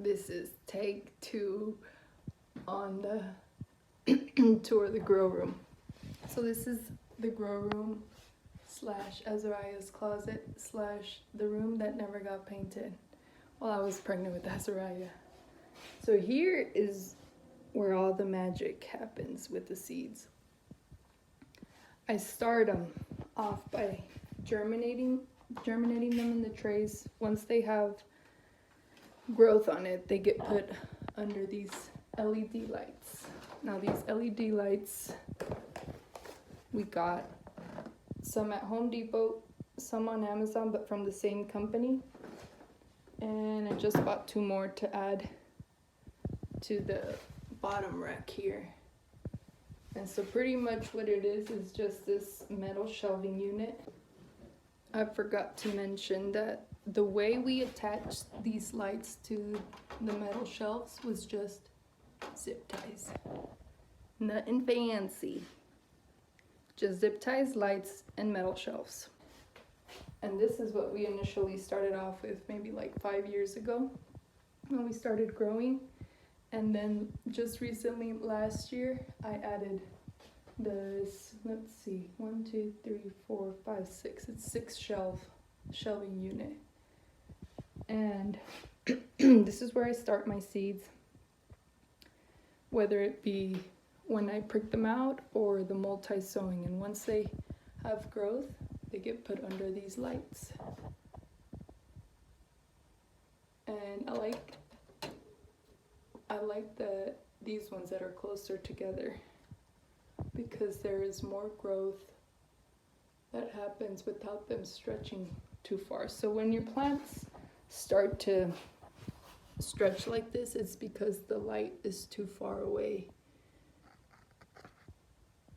This is take 2 on the tour of the grow room. So this is the grow room slash Azariah's closet slash the room that never got painted while I was pregnant with Azariah. So here is where all the magic happens with the seeds. I start them off by germinating them in the trays. Once they have growth on it, they get put under these LED lights. Now these LED lights, we got some at Home Depot, some on Amazon, but from the same company. And I just bought 2 more to add to the bottom rack here. And so pretty much what it is just this metal shelving unit. I forgot to mention that the way we attached these lights to the metal shelves was just zip ties. Nothing fancy. Just zip ties, lights, and metal shelves. And this is what we initially started off with maybe like 5 years ago when we started growing. And then just recently, last year, I added this, let's see, 1, 2, 3, 4, 5, 6. It's 6 shelving unit. And this is where I start my seeds, whether it be when I prick them out or the multi-sowing. And once they have growth, they get put under these lights. And I like these ones that are closer together because there is more growth that happens without them stretching too far. So when your plants start to stretch like this, it's because the light is too far away.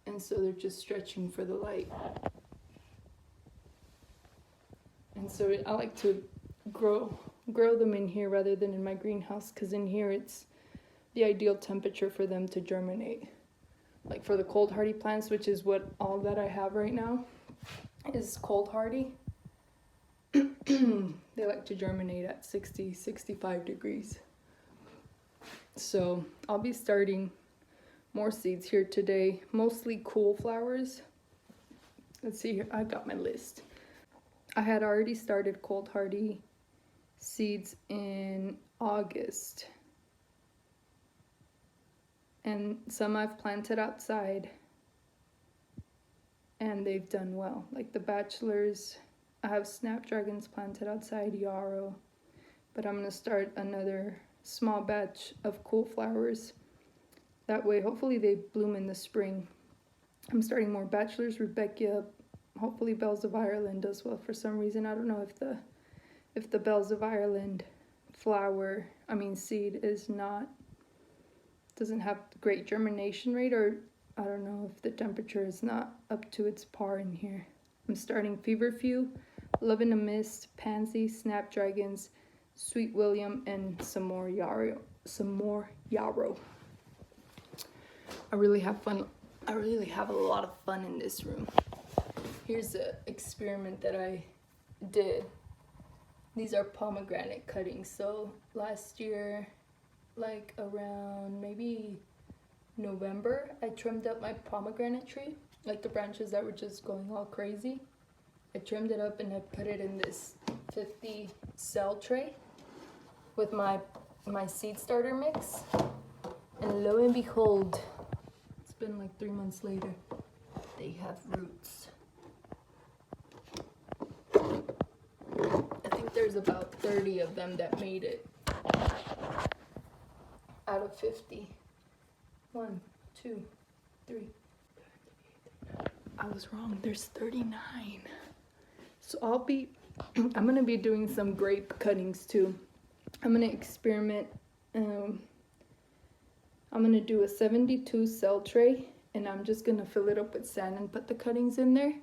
And so they're just stretching for the light. And so I like to grow them in here rather than in my greenhouse, because in here it's the ideal temperature for them to germinate. Like for the cold hardy plants, which is what all that I have right now is cold hardy. They like to germinate at 60, 65 degrees. So I'll be starting more seeds here today, mostly cool flowers. Let's see here, I got my list. I had already started cold hardy seeds in August. And some I've planted outside and they've done well. Like the bachelors, I have snapdragons planted outside, yarrow, but I'm gonna start another small batch of cool flowers. That way, hopefully they bloom in the spring. I'm starting more bachelors, Rudbeckia, hopefully Bells of Ireland as well. For some reason, I don't know if the Bells of Ireland seed doesn't have great germination rate, or I don't know if the temperature is not up to its par in here. I'm starting Feverfew, Love in a Mist, Pansy, Snapdragons, Sweet William, and some more yarrow. I really have a lot of fun in this room. Here's an experiment that I did. These are pomegranate cuttings. So last year, like around maybe November, I trimmed up my pomegranate tree, like the branches that were just going all crazy. I trimmed it up and I put it in this 50 cell tray with my seed starter mix. And lo and behold, it's been like 3 months later, they have roots. I think there's about 30 of them that made it out of 50. 1, 2, 3. I was wrong, there's 39. So I'm gonna be doing some grape cuttings too. I'm gonna experiment. I'm gonna do a 72 cell tray and I'm just gonna fill it up with sand and put the cuttings in there.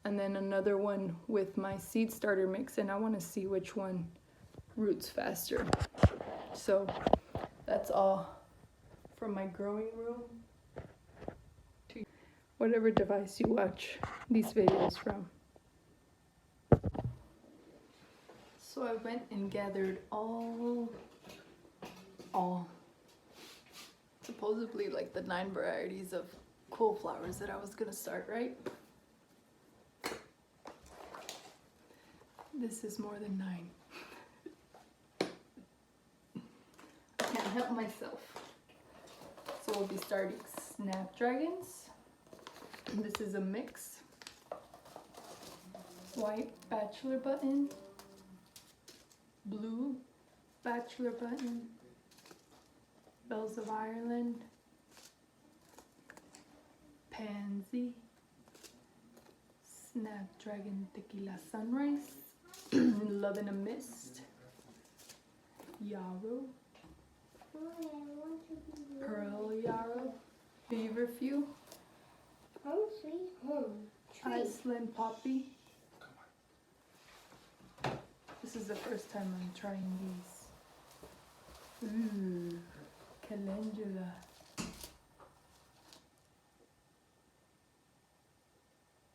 And then another one with my seed starter mix, and I wanna see which one roots faster. So that's all from my growing room to whatever device you watch these videos from. So I went and gathered all all supposedly like the 9 varieties of cool flowers that I was gonna start, right? This is more than 9. I can't help myself. So we'll be starting snapdragons. This is a mix. White bachelor button, blue bachelor button, bells of Ireland, pansy, snapdragon tequila sunrise, love in a mist, yarrow, pearl yarrow, feverfew, Home sweet home. Iceland poppy. This is the first time I'm trying these. Ooh, calendula.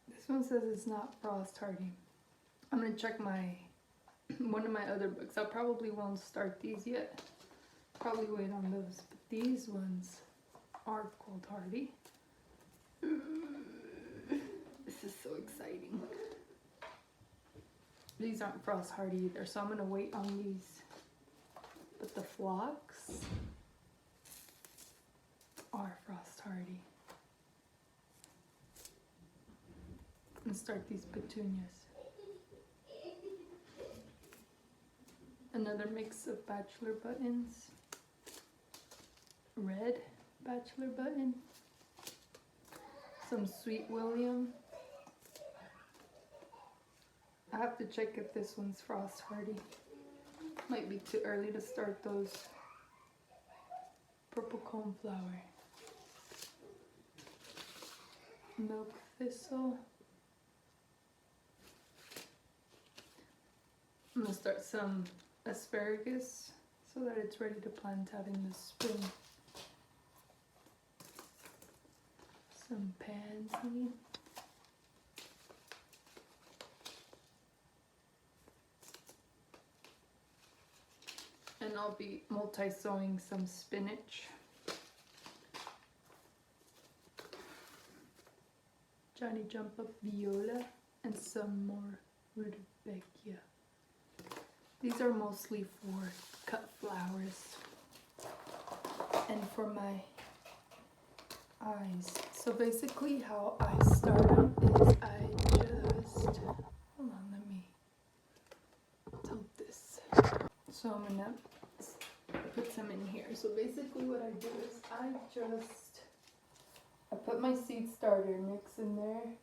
This one says it's not frost hardy. I'm gonna check my one of my other books. I probably won't start these yet. Probably wait on those. But these ones are cold hardy. This is so exciting. These aren't frost hardy either, so I'm gonna wait on these. But the phlox are frost hardy. I'm gonna start these petunias. Another mix of bachelor buttons. Red bachelor button. Some Sweet William. I have to check if this one's frost hardy. Might be too early to start those. Purple coneflower. Milk thistle. I'm gonna start some asparagus so that it's ready to plant out in the spring. Some pansy. And I'll be multi-sowing some spinach. Johnny Jump Up viola and some more rudbeckia. These are mostly for cut flowers and for my eyes. So basically how I start them is I just, hold on, let me tilt this. So I'm gonna put some in here. So basically what I do is I put my seed starter mix in there.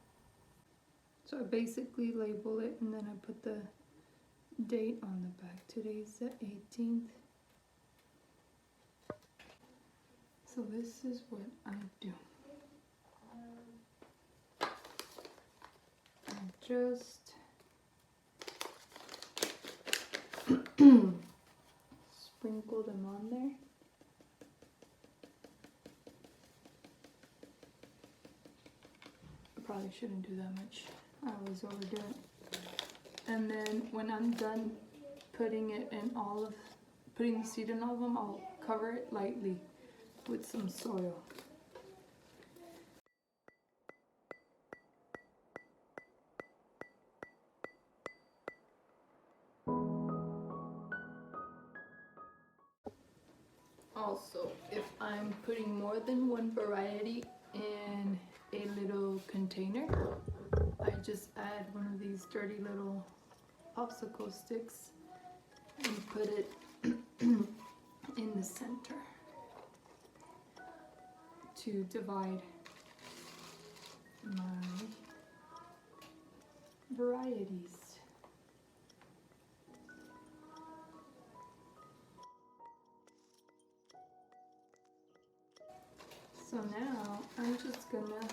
So I basically label it and then I put the date on the back. Today's the 18th. So this is what I do. I just sprinkle them on there. I probably shouldn't do that much. I always overdo it. And then when I'm done putting the seed in all of them, I'll cover it lightly with some soil. Also, if I'm putting more than one variety in a little container, I just add one of these dirty little popsicle sticks and put it in the center to divide my varieties. So now I'm just gonna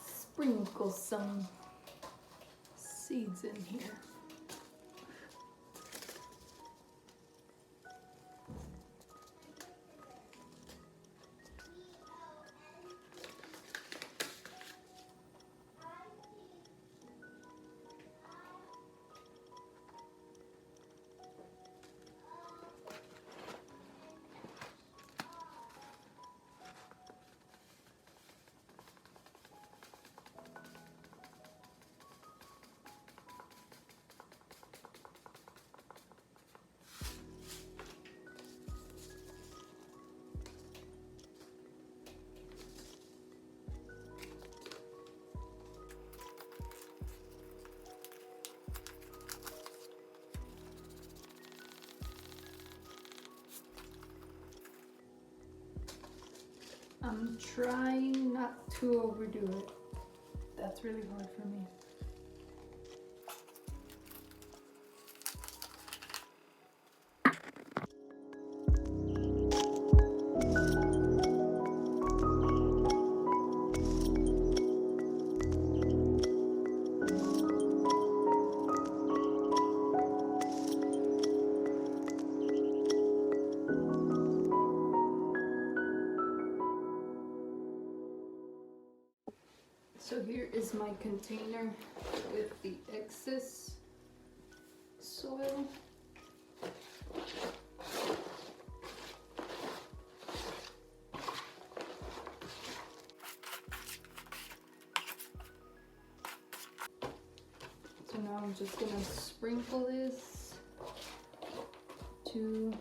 sprinkle some seeds in here. I'm trying not to overdo it. That's really hard for me. So here is my container with the excess soil. So now I'm just gonna sprinkle this to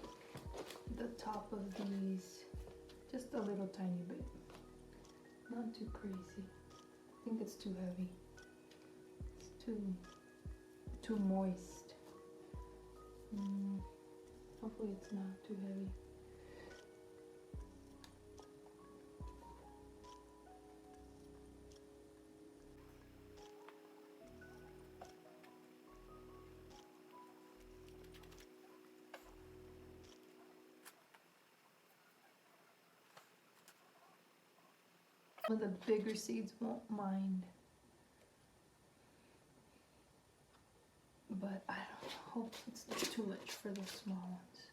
the top of these, just a little tiny bit, not too crazy. I think it's too heavy. It's too moist. Hopefully it's not too heavy. Well, the bigger seeds won't mind. But I don't hope it's not too much for the small ones.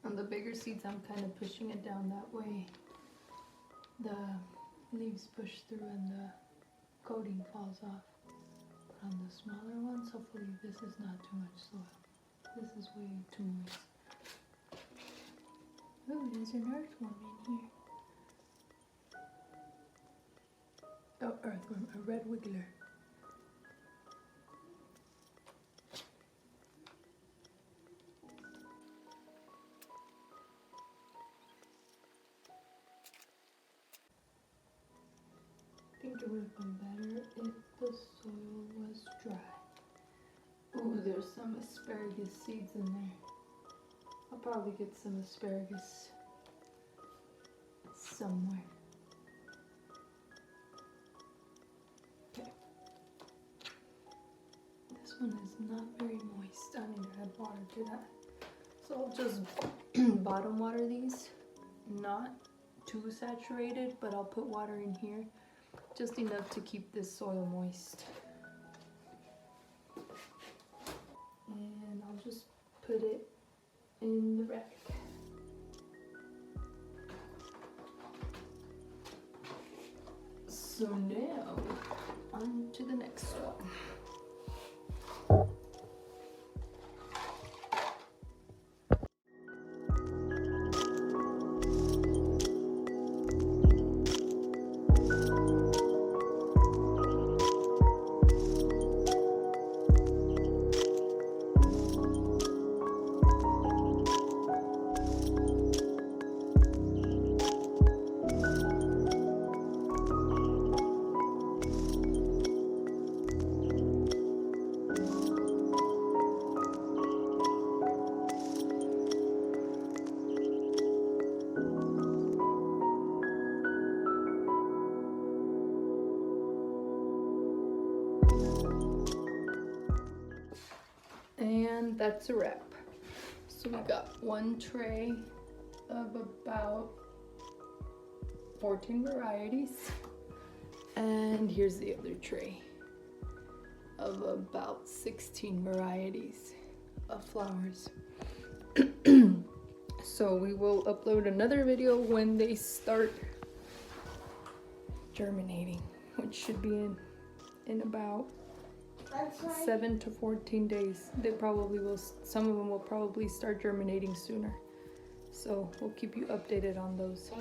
On the bigger seeds, I'm kind of pushing it down that way. The leaves push through and the coating falls off. But on the smaller ones, hopefully this is not too much soil. This is way too moist. Oh, there's an earthworm in here. Oh, earthworm, a red wiggler. I think it would have been better if the soil was dry. Ooh, there's some asparagus seeds in there. I'll probably get some asparagus somewhere. Okay. This one is not very moist. I need to add water to that. So I'll just bottom water these. Not too saturated, but I'll put water in here. Just enough to keep this soil moist. And I'll just put it in the rack. So now, on to the next one. And that's a wrap. So we got one tray of about 14 varieties. And here's the other tray of about 16 varieties of flowers. So we will upload another video when they start germinating, which should be in about 7 to 14 days. They probably will, some of them will probably start germinating sooner. So we'll keep you updated on those.